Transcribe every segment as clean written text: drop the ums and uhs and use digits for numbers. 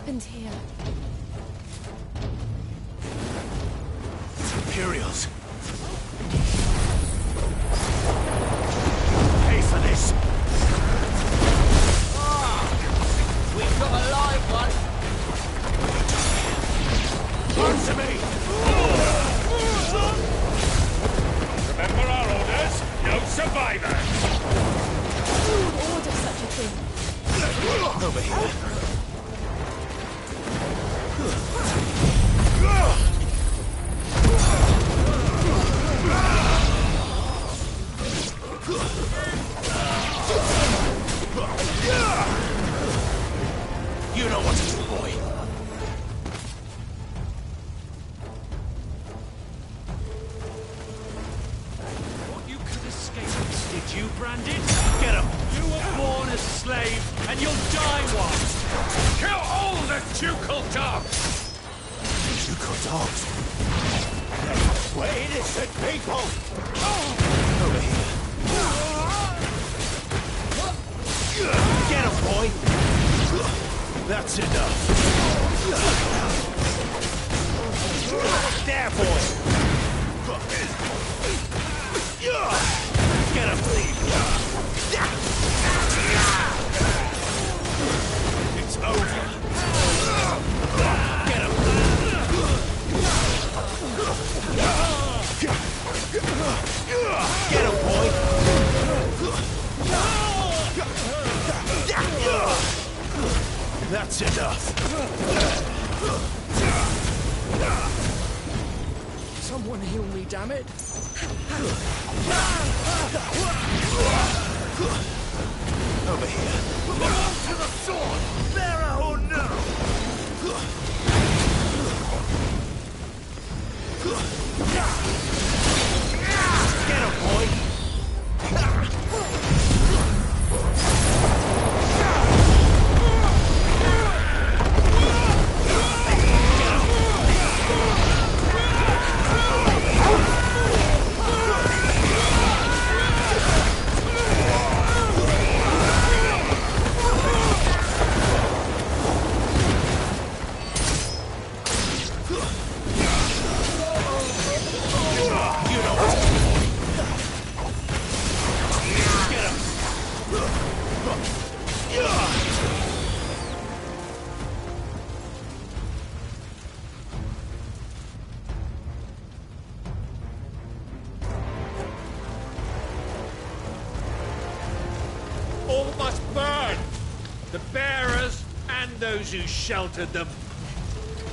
happened here? Imperials. Pay for this. We've got a live one. Answer me. Remember our orders? No survivors. Who would order such a thing? Over here. You know what to do, boy. Thought you could escape this, did you, Brandon? Get him. You were born a slave, and you'll die one. Kill all the ducal dogs. Ducal dogs? We're innocent people. Over here. Get him, boy. That's enough. There, boy. Get him, please. It's over. Get him. Get him, boy. That's enough. Someone heal me, damn it. Over here. Belong to the sword! Bearer or no! Get him, boy! All must burn! The bearers and those who sheltered them.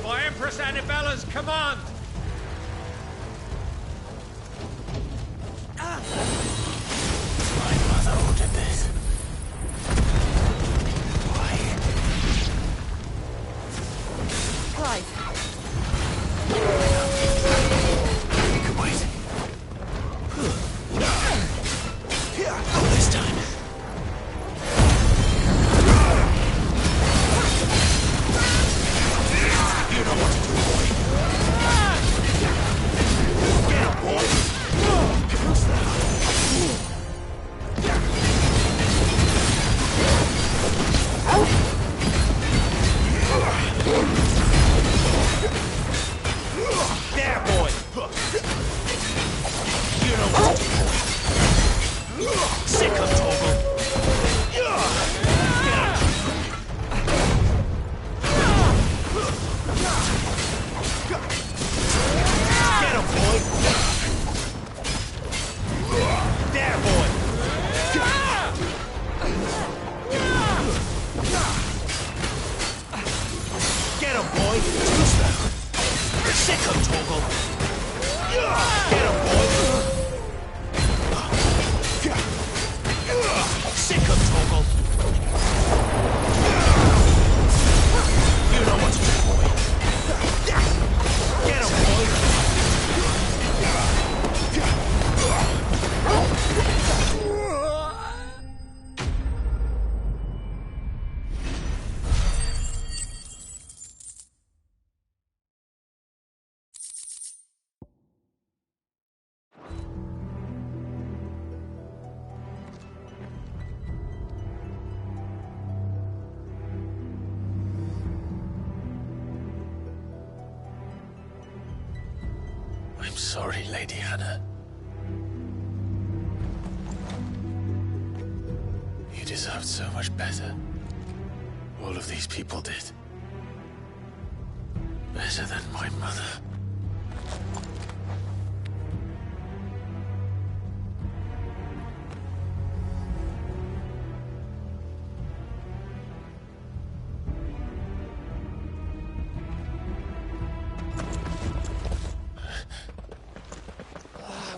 By Empress Annibella's command! My mother ordered this. Why? Clive, You can wait. Not this time. You know what to do, boy. Get him, boy. Who's that? There, boy. You know what to do. Sick of Toggle. Get him, boy. There, boy. Get him, boy. Too slow. Sick of Toggle. Get him, boy. Sick of Toggle. You know what to do, boy. Get him, boy. sorry, Lady Hannah. You deserved so much better. All of these people did. Better than my mother.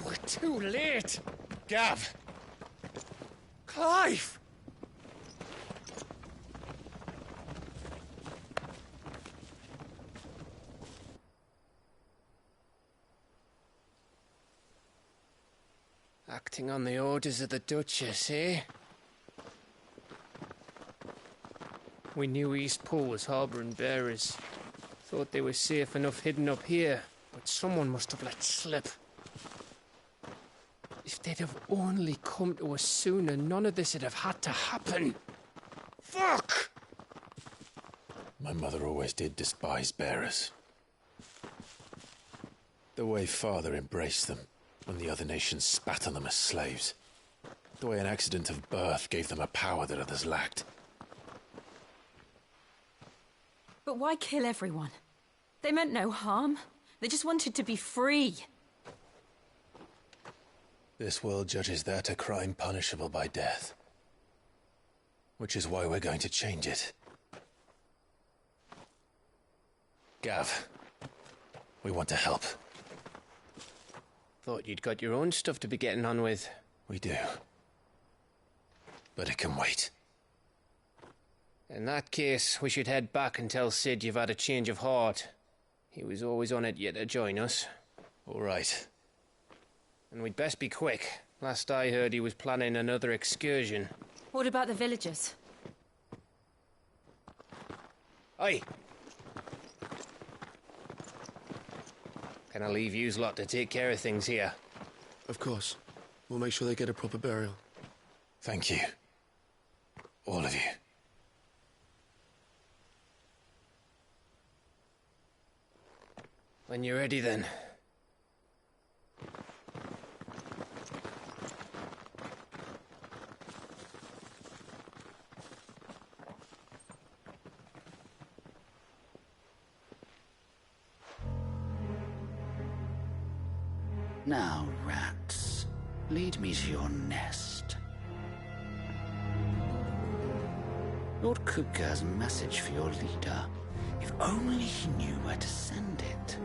We're too late. Gav! Clive! Acting on the orders of the Duchess, eh? We knew Eastpool was harbouring bearers. Thought they were safe enough hidden up here, but someone must have let slip. If they'd have only come to us sooner, none of this would have had to happen. Fuck! My mother always did despise bearers. The way Father embraced them when the other nations spat on them as slaves. The way an accident of birth gave them a power that others lacked. But why kill everyone? They meant no harm. They just wanted to be free. This world judges that a crime punishable by death. Which is why we're going to change it. Gav, we want to help. Thought you'd got your own stuff to be getting on with. We do. But it can wait. In that case, we should head back and tell Sid you've had a change of heart. He was always on it yet to join us. All right. And we'd best be quick. Last I heard, he was planning another excursion. What about the villagers? Oi! Can I leave yous lot to take care of things here? Of course. We'll make sure they get a proper burial. Thank you. All of you. When you're ready, then. Now, rats, lead me to your nest. Lord Kupka has a message for your leader. If only he knew where to send it.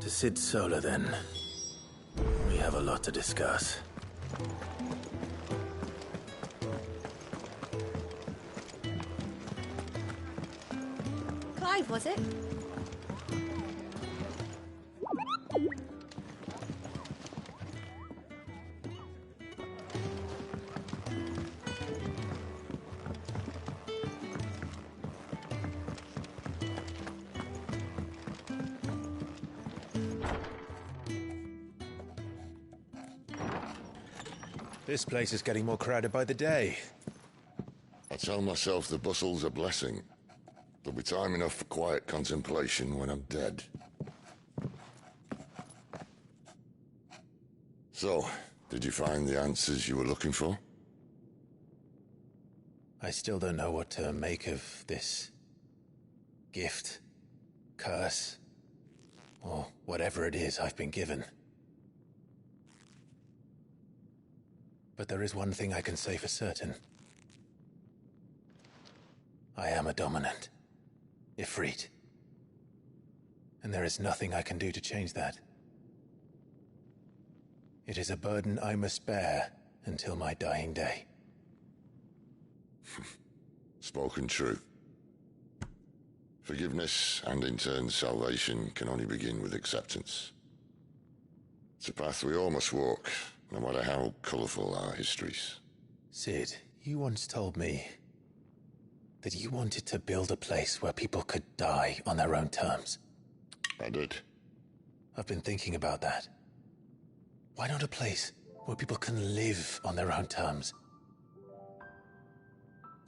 To Sid Solar, then. We have a lot to discuss. Clive, was it? This place is getting more crowded by the day. I tell myself the bustle's a blessing. There'll be time enough for quiet contemplation when I'm dead. So, did you find the answers you were looking for? I still don't know what to make of this gift, curse, or whatever it is I've been given. But there is one thing I can say for certain. I am a dominant, Ifrit. And there is nothing I can do to change that. It is a burden I must bear until my dying day. Spoken true. Forgiveness and in turn salvation can only begin with acceptance. It's a path we all must walk, no matter how colourful our histories. Sid, you once told me that you wanted to build a place where people could die on their own terms. I did. I've been thinking about that. Why not a place where people can live on their own terms?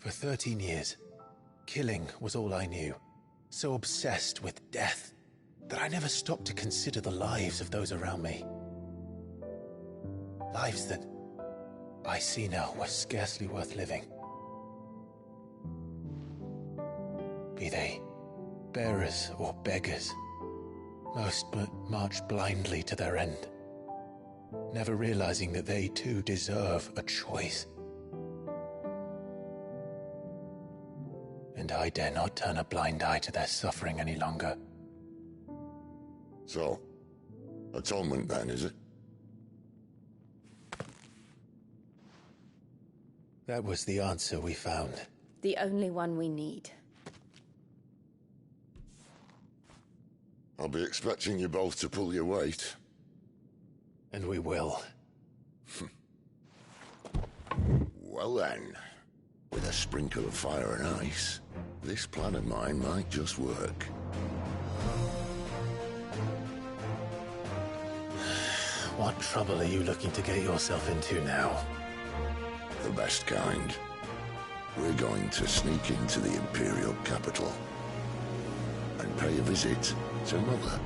For 13 years, killing was all I knew. So obsessed with death that I never stopped to consider the lives of those around me. Lives that I see now were scarcely worth living. Be they bearers or beggars, most march blindly to their end, never realizing that they too deserve a choice. And I dare not turn a blind eye to their suffering any longer. So, atonement then, is it? That was the answer we found. The only one we need. I'll be expecting you both to pull your weight. And we will. Well then, with a sprinkle of fire and ice, this plan of mine might just work. What trouble are you looking to get yourself into now? The best kind. We're going to sneak into the Imperial capital and pay a visit to Mother.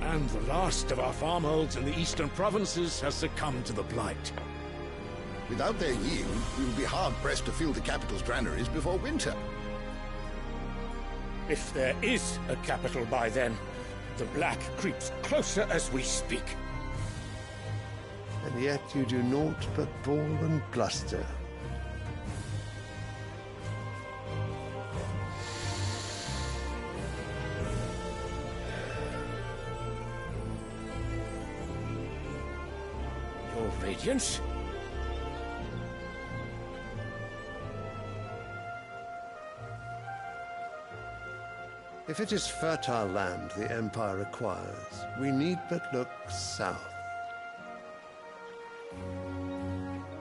And the last of our farmholds in the eastern provinces has succumbed to the blight. Without their yield, we will be hard-pressed to fill the capital's granaries before winter. If there is a capital by then, the black creeps closer as we speak. And yet you do naught but bawl and bluster. Your Radiance? If it is fertile land the Empire acquires, we need but look south.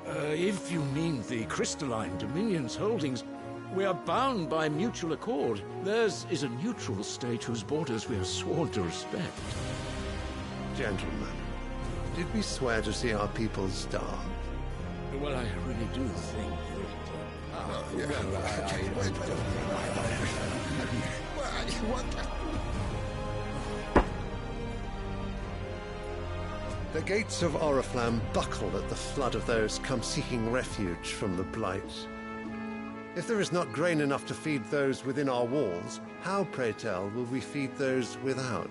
If you mean the crystalline Dominion's holdings, we are bound by mutual accord. Theirs is a neutral state whose borders we are sworn to respect. Gentlemen, did we swear to see our people starve? Well, I really do think The gates of Oriflamme buckle at the flood of those come seeking refuge from the Blight. If there is not grain enough to feed those within our walls, how, pray tell, will we feed those without?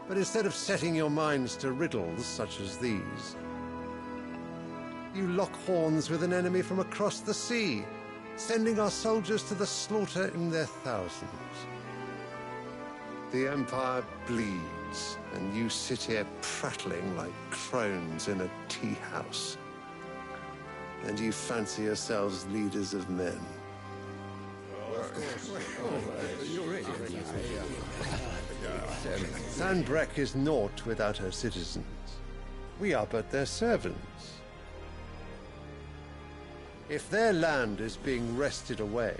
But instead of setting your minds to riddles such as these, you lock horns with an enemy from across the sea, sending our soldiers to the slaughter in their thousands. The Empire bleeds, and you sit here prattling like crones in a tea house. And you fancy yourselves leaders of men. Sanbreque is naught without her citizens. We are but their servants. If their land is being wrested away,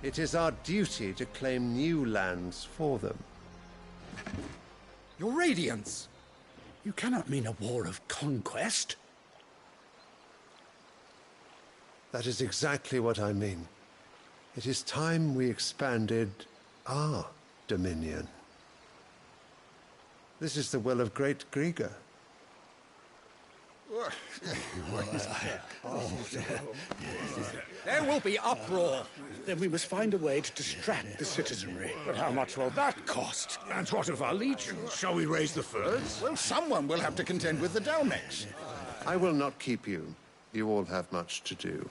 it is our duty to claim new lands for them. Your Radiance! You cannot mean a war of conquest. That is exactly what I mean. It is time we expanded our dominion. This is the will of great Grieger. There will be uproar. Then we must find a way to distract the citizenry. But how much will that cost? And what of our legions? Shall we raise the furs? Well, someone will have to contend with the Dalmex. I will not keep you. You all have much to do.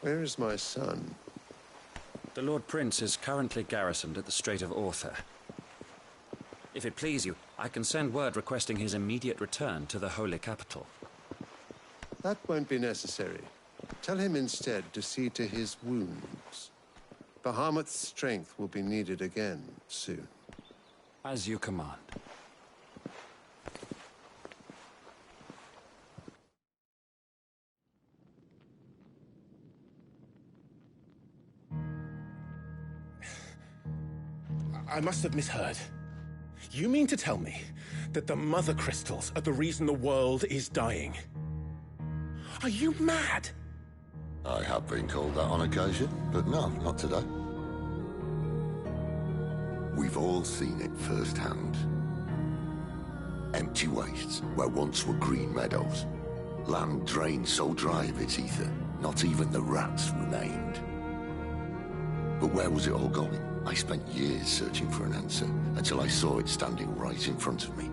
Where is my son? The Lord Prince is currently garrisoned at the Strait of Arthur. If it please you, I can send word requesting his immediate return to the Holy Capital. That won't be necessary. Tell him instead to see to his wounds. Bahamut's strength will be needed again soon. As you command. I must have misheard. You mean to tell me that the Mother Crystals are the reason the world is dying? Are you mad? I have been called that on occasion, but no, not today. We've all seen it firsthand. Empty wastes where once were green meadows. Land drained so dry of its ether, not even the rats remained. But where was it all going? I spent years searching for an answer, until I saw it standing right in front of me.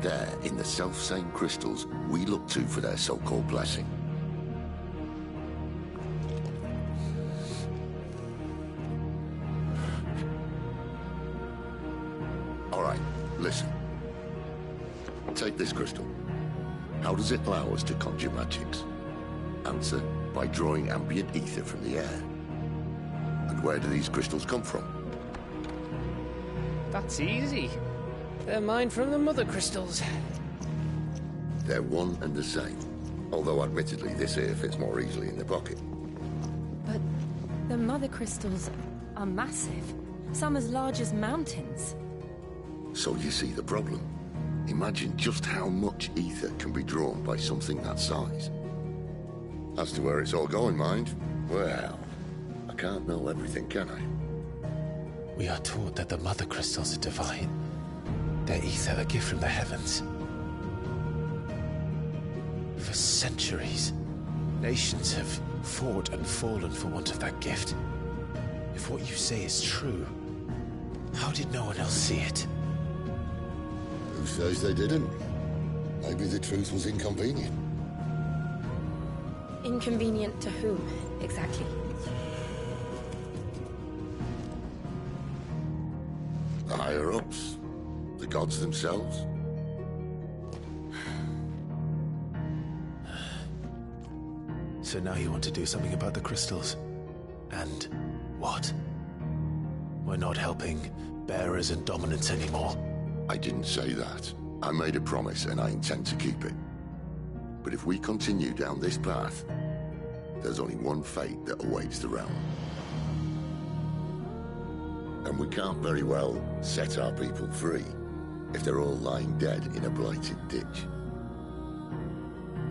There, in the self-same crystals we look to for their so-called blessing. All right, listen. Take this crystal. How does it allow us to conjure magics? Answer, by drawing ambient ether from the air. And where do these crystals come from? That's easy. They're mine from the Mother Crystals. They're one and the same. Although admittedly this here fits more easily in the pocket. But the Mother Crystals are massive. Some as large as mountains. So you see the problem. Imagine just how much ether can be drawn by something that size. As to where it's all going, mind, well, I can't know everything, can I? We are taught that the Mother Crystals are divine. Their ether a gift from the heavens. For centuries, nations have fought and fallen for want of that gift. If what you say is true, how did no one else see it? Who says they didn't? Maybe the truth was inconvenient. Inconvenient to whom, exactly? The higher-ups? The gods themselves? So now you want to do something about the crystals? And what? We're not helping bearers and dominants anymore. I didn't say that. I made a promise and I intend to keep it. But if we continue down this path, there's only one fate that awaits the realm. And we can't very well set our people free if they're all lying dead in a blighted ditch.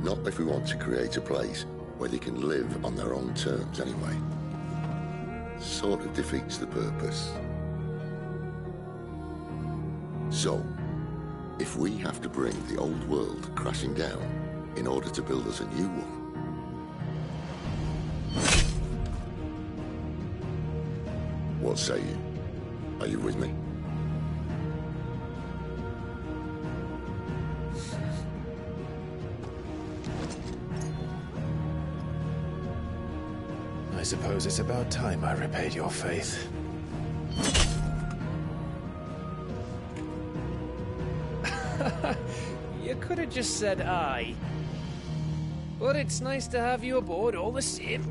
Not if we want to create a place where they can live on their own terms anyway. Sort of defeats the purpose. So, if we have to bring the old world crashing down in order to build us a new one, what say you? Are you with me? I suppose it's about time I repaid your faith. You could have just said aye. But it's nice to have you aboard all the same.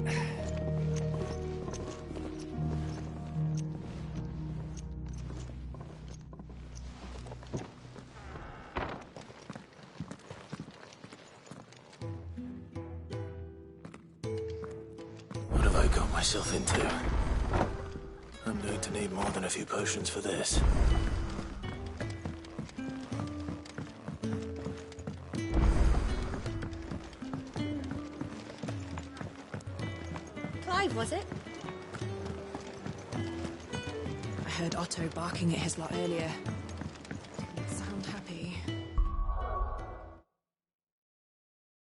What have I got myself into? I'm going to need more than a few potions for this. Clive, was it? I heard Otto barking at his lot earlier.